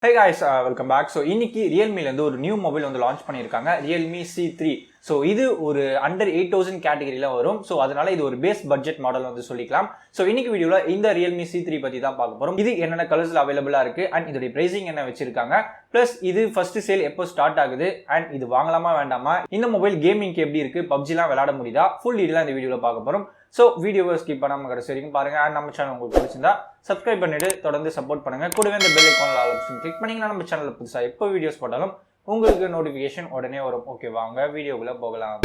Hey guys, welcome back. So இன்னைக்கு Realme ல இருந்து ஒரு நியூ மொபைல் வந்து லான்ச் பண்ணிருக்காங்க, Realme C3. ஸோ இது ஒரு அண்டர் 8000 கேட்டகரியில வரும். ஸோ அதனால இது ஒரு பேஸ் பட்ஜெட் மாடல் வந்து சொல்லிக்கலாம். ஸோ இன்னைக்கு வீடியோவில் இந்த Realme C3 பற்றி தான் பார்க்க போகிறோம். இது என்னென்ன கலர்ஸில் அவைலபிளாக இருக்கு அண்ட் இதோடைய பிரைசிங் என்ன வச்சிருக்காங்க, பிளஸ் இது ஃபர்ஸ்ட் சேல் எப்போ ஸ்டார்ட் ஆகுது அண்ட் இது வாங்கலாமா வேண்டாமா, இந்த மொபைல் கேமிங்க்கு எப்படி இருக்கு, பப்ஜிலாம் விளையாட முடியுதா, ஃபுல் டீட்டெயிலாக இந்த வீடியோவில் பார்க்க போகிறோம். ஸோ வீடியோவை ஸ்கிப் பண்ணாமல் கடைசி வரைக்கும் பாருங்க. அண்ட் நம்ம சேனல் உங்களுக்கு பிடிச்சிருந்தா சப்ஸ்கிரைப் பண்ணிட்டு தொடர்ந்து சப்போர்ட் பண்ணுங்க. கூடவே இந்த பெல் ஐக்கானில் ஆல் ஆப்ஷன் கிளிக் பண்ணீங்கன்னா நம்ம சேனலில் புதுசாக எப்போ வீடியோஸ் போட்டாலும் உங்களுக்கு நோட்டிஃபிகேஷன் உடனே வரும். ஓகே, வாங்க வீடியோக்குள்ள போகலாம்.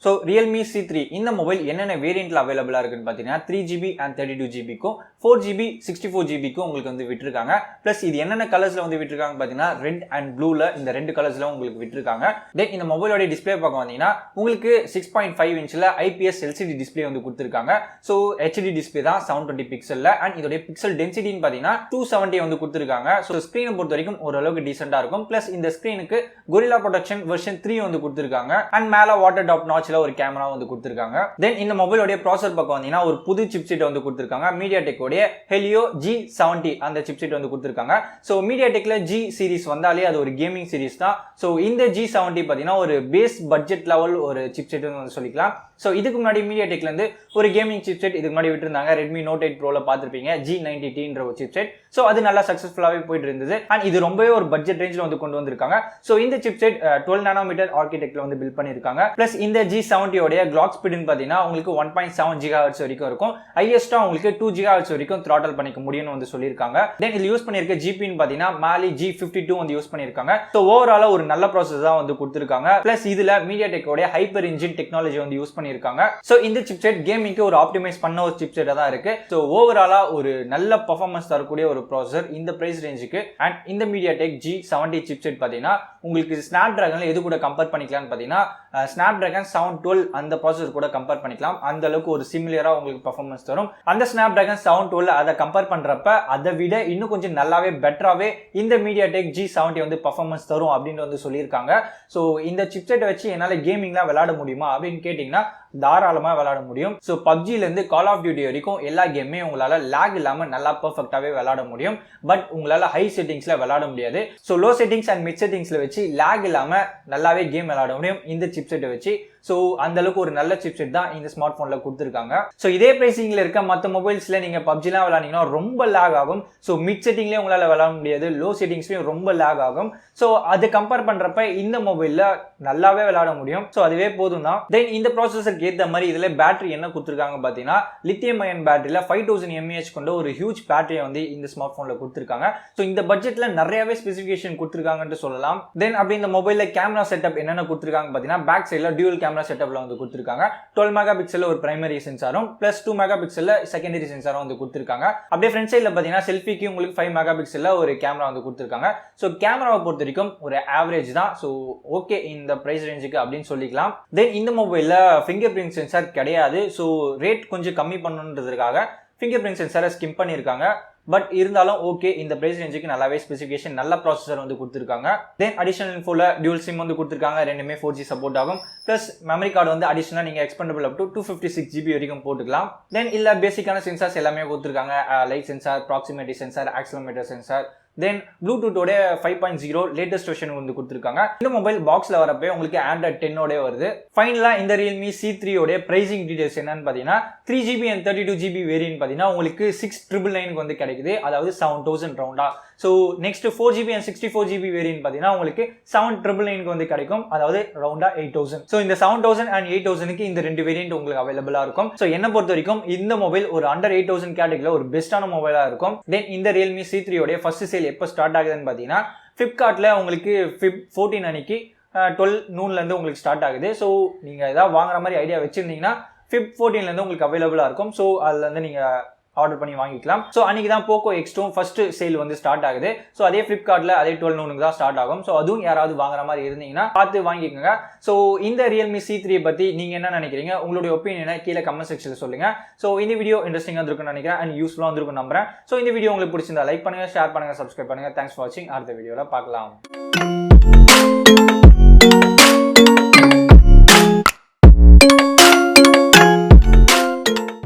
ஸோ Realme C3 இந்த மொபைல் என்னென்ன வேரியண்ட்ல அவைலபிளா இருக்குன்னு பார்த்தீங்கன்னா 3GB அண்ட் 32GBக்கும் 4GB 64GBக்கும் உங்களுக்கு வந்து விட்டுருக்காங்க. பிளஸ் இது என்னென்ன கலர்ஸ்ல வந்து விட்டுருக்காங்க பார்த்தீங்கன்னா ரெட் அண்ட் ப்ளூல இந்த ரெண்டு கலர்ஸ்ல உங்களுக்கு விட்டுருக்காங்க. தென் இந்த மொபைலோட டிஸ்பிளே பார்க்க வந்தீங்கன்னா உங்களுக்கு 6.5 இன்ச்ல IPS LCD டிஸ்பிளே வந்து கொடுத்துருக்காங்க. ஸோ HD டிஸ்பிளே தான் 720 பிக்சல்ல அண்ட் இதோட பிக்சல் டென்சிட்டின்னு பார்த்தீங்கன்னா 270 வந்து கொடுத்துருக்காங்க. ஸோ ஸ்கிரீனை பொறுத்த வரைக்கும் ஓரளவுக்கு டீசெண்டா இருக்கும். பிளஸ் இந்த ஸ்கிரீனுக்கு Gorilla Protection வெர்ஷன் 3 வந்து கொடுத்துருக்காங்க அண்ட் மேல வாட்டர் டாப் நாட்ச் ஒரு கேமரா வந்து கொடுத்திருக்காங்க. தென் இந்த மொபைலோட ப்ராசஸர் பக்கம் வந்தீங்கன்னா ஒரு புது சிப்செட் வந்து கொடுத்திருக்காங்க. mediaTek உடைய Helio G70 அந்த சிப்செட் வந்து கொடுத்திருக்காங்க. சோ mediaTekல G சீரிஸ் வந்தாலே அது ஒரு கேமிங் சீரிஸ் தான். சோ இந்த G70 பாத்தீங்கன்னா ஒரு பேஸ் பட்ஜெட் லெவல் ஒரு சிப்செட் வந்து சொல்லிக்கலாம். சோ இதுக்கு முன்னாடி mediaTekல இருந்து ஒரு கேமிங் சிப்செட் இதுக்கு முன்னாடி விட்டுருந்தாங்க. Redmi Note 8 Proல பார்த்திருப்பீங்க, G90Tன்ற ஒரு சிப்செட். சோ அது நல்லா சக்சஸ்ஃபுல்லாவே போயிட்டு இருந்தது அண்ட் இது ரொம்பவே ஒரு பட்ஜெட் ரேஞ்சில வந்து கொண்டு வந்திருக்காங்க. சோ இந்த சிப்செட் 12 நானோமீட்டர் ஆர்க்கிடெக்ட்ல வந்து பில்ட் பண்ணிருக்காங்க. பிளஸ் இந்த G70 உடைய கிளாக் ஸ்பீடுன்னு பாத்தீங்கன்னா உங்களுக்கு 1.7 GHz வரைக்கும் இருக்கும். ஹையஸ்டா உங்களுக்கு 2 GHz வரைக்கும் throttle பண்ணிக்க முடியும்னு வந்து சொல்லிருக்காங்க. தென் இது யூஸ் பண்ணிருக்க ஜிபின்னு பாத்தீங்கன்னா Mali G52 வந்து யூஸ் பண்ணிருக்காங்க. சோ ஓவராலா ஒரு நல்ல ப்ராசஸ் தான் வந்து கொடுத்திருக்காங்க. பிளஸ் இதுல mediaTek உடைய ஹைப்பர் இன்ஜின் டெக்னாலஜி வந்து யூஸ் பண்ணிருக்காங்க. சோ இந்த சிப்செட் கேமிங்க்கு ஒரு ஆப்டிமைஸ் பண்ண ஒரு சிப்செட்டா தான் இருக்கு. சோ ஓவராலா ஒரு நல்ல பெர்ஃபார்மன்ஸ் தரக்கூடிய ஒரு ப்ராசஸர் இந்த பிரைஸ் ரேஞ்சுக்கு. அண்ட் இந்த mediaTek G70 சிப்செட் பாத்தீங்கன்னா உங்களுக்கு ஸ்னாப்டிராகன்ல எது கூட கம்பேர் பண்ணிக்கலாம்னு பாத்தீங்கன்னா ஸ்னாப்டிராகன் 712 அந்த ப்ராசஸர் கூட கம்பேர் பண்ணிக்கலாம். அந்த அளவுக்கு ஒரு சிமிலரா உங்களுக்கு பெர்ஃபார்மன்ஸ் தரும். அந்த ஸ்னாப்டிராகன் 712 அதை கம்பேர் பண்றப்ப அதை விட இன்னும் கொஞ்சம் நல்லாவே பெட்டராவே இந்த mediaTek G70 வந்து பெர்ஃபார்மன்ஸ் தரும் அப்படின்னு வந்து சொல்லியிருக்காங்க. சோ இந்த சிப்செட்டை வச்சு என்னால கேமிங்லாம் விளையாட முடியுமா அப்படின்னு கேட்டீங்கன்னா தாராளமா விளையாட முடியும். சோ பப்ஜில இருந்து கால் ஆஃப் டியூட்டி வரைக்கும் எல்லா கேமே உங்களால லாக் இல்லாம நல்லா பெர்ஃபெக்ட்டாவே விளையாட முடியும். பட் உங்களால ஹை செட்டிங்ஸ்ல விளையாட முடியாது. So low settings and mid செட்டிங்ஸ்ல வச்சு லாக் இல்லாம நல்லாவே கேம் விளையாட முடியும் இந்த சிப்செட்டை வச்சு. சோ அந்த அளவுக்கு ஒரு நல்ல சிப்செட் தான் இந்த ஸ்மார்ட் போன்ல கொடுத்திருக்காங்க. சோ இதே பிரைசிங்ல இருக்க மற்ற மொபைல்ஸ்ல நீங்க பப்ஜிலாம் விளையாடிங்கன்னா ரொம்ப லாக் ஆகும். சோ மிட் செட்டிங்லயே உங்களால விளையாட முடியாது, லோ செட்டிங்ஸ்லயும் ரொம்ப லாக் ஆகும். சோ அது கம்பேர் பண்றப்ப இந்த மொபைல்ல நல்லாவே விளையாட முடியும். சோ அதுவே போதும் தான். தென் இந்த ப்ராசஸருக்கு ஏத்த மாதிரி இதுல பேட்டரி என்ன கொடுத்திருக்காங்க பாத்தீங்கன்னா லித்தியம் அயன் பேட்டரியில 5000 mAh கொண்ட ஒரு ஹியூஜ் பேட்டரியை வந்து இந்த ஸ்மார்ட் போன்ல கொடுத்திருக்காங்க. சோ இந்த பட்ஜெட்ல நிறையவே ஸ்பெசிஃபிகேஷன் கொடுத்திருக்காங்கன்னு சொல்லலாம். தென் அப்படி இந்த மொபைல்ல கேமரா செட்டப் என்னென்ன கொடுத்திருக்காங்க பாத்தீங்கன்னா பேக் சைடுல டியூவல் கேமரா செட்டப்ல வந்து கொடுத்திருக்காங்க. 12 மெகா பிக்சல்ல ஒரு பிரைமரி சென்சாரும் பிளஸ் 2 மெகா பிக்சல்ல செகண்டரி சென்சாரும் வந்து கொடுத்திருக்காங்க. அப்படியே ஃப்ரண்ட் சைடுல பாத்தீங்கன்னா செல்ஃபிக்கு உங்களுக்கு 5 மெகா பிக்சல்ல ஒரு கேமரா வந்து கொடுத்திருக்காங்க. சோ கேமராவை பொறுத்த வரைக்கும் ஒரு ஆவரேஜ் தான். சோ ஓகே இந்த பிரைஸ் ரேஞ்சுக்கு அப்படின்னு சொல்லிக்கலாம். தென் இந்த மொபைல்ல ஃபிங்கர் பிரிண்ட் சென்சார் கிடையாது. சோ ரேட் கொஞ்சம் கம்மி பண்ணணுன்றதுக்காக ஃபிங்கர் பிரிண்ட் சென்சாரை ஸ்கிம் பண்ணிருக்காங்க. பட் இருந்தாலும் ஓகே இந்த பிரைஸ் ரேஞ்சுக்கு நல்லாவே ஸ்பெசிஃபிகேஷன் நல்ல ப்ராசஸர் வந்து கொடுத்திருக்காங்க. தென் அடிஷனல் இன்ஃபோல டியூல் சிம் வந்து கொடுத்திருக்காங்க. ரெண்டுமே 4G சப்போர்ட் ஆகும். பிளஸ் மெமரி கார்டு வந்து அடிஷனலா நீங்க எக்ஸ்பெண்டபிள் அப் டு 256GB வரைக்கும் போட்டுக்கலாம். தென் இல்ல பேசிக்கான சென்சார்ஸ் எல்லாமே கொடுத்திருக்காங்க. Light sensor, proximity sensor, accelerometer sensor. Then ப்ளூடூத்தோட 5.0 லேட்டஸ்ட் வெர்ஷன் வந்து கொடுத்திருக்காங்க. இந்த மொபைல் பாக்ஸ்ல வரப்போ உங்களுக்கு Android 10 ஓட வருது. ஃபைனலா இந்த Realme C3 ஓட பிரைசிங் டீடைல்ஸ் என்னன்னு பாத்தீங்கன்னா 3GB and 32GB வேரியன்ட் பாத்தீங்கன்னா உங்களுக்கு 6999 வந்து கிடைக்குது. அதாவது 7000 ரவுண்டா. So next 4GB and 64GB variant பாத்தீங்கன்னா உங்களுக்கு 7999 வந்து கிடைக்கும். அதாவது ரவுண்டா 8000. சோ இந்த 7000 and 8000க்கு இந்த ரெண்டு வேரியன்ட் உங்களுக்கு அவைலபிளா இருக்கும். சோ என்ன பொறுத்த வரைக்கும் இந்த மொபைல் ஒரு அண்டர் 8000 கேட்டகரியில ஒரு பெஸ்டான மொபைலா இருக்கும். தென் இந்த Realme C3 ஓட ஃபர்ஸ்ட் சேல் எப்போ ஸ்டார்ட் ஆகுதுன்னு பாத்தீங்கன்னா Flipkartல உங்களுக்கு Feb 14 அன்னைக்கு 12 noonல இருந்து உங்களுக்கு ஸ்டார்ட் ஆகுது. சோ நீங்க ஏதாவது வாங்குற மாதிரி ஐடியா வச்சிருந்தீங்கன்னா Feb 14ல இருந்து உங்களுக்கு அவைலபிளா இருக்கும். சோ அதுல இருந்து நீங்க ஆர்டர் பண்ணி வாங்கிக்கலாம். சோ அன்னைக்கு தான் Poco X2 ஃபர்ஸ்ட் சேல் வந்து ஸ்டார்ட் ஆகுது. சோ அதே Flipkartல அதே 12 noonக்கு தான் ஸ்டார்ட் ஆகும். சோ அதுவும் யாராவது வாங்குற மாதிரி இருந்தீங்கன்னா பார்த்து வாங்கிக்கோங்க. சோ இந்த Realme C3 பத்தி நீங்க என்ன நினைக்கிறீங்க, உங்களுடைய ஒப்பீனியனை கீழே கமெண்ட் செக்ஷன்ல சொல்லுங்க. சோ இந்த வீடியோ இன்ட்ரெஸ்டிங்கா இருக்கும்னு நினைக்கிறேன் அண்ட் யூஸ்ஃபுல்லா இருந்திருக்கும் நம்புறேன். சோ இந்த வீடியோ உங்களுக்கு பிடிச்சிருந்தா லைக் பண்ணுங்க, ஷேர் பண்ணுங்க, சப்ஸ்கிரைப் பண்ணுங்க. தேங்க்ஸ் ஃபார் வாட்சிங். அடுத்த வீடியோல பார்க்கலாம். நன்றி.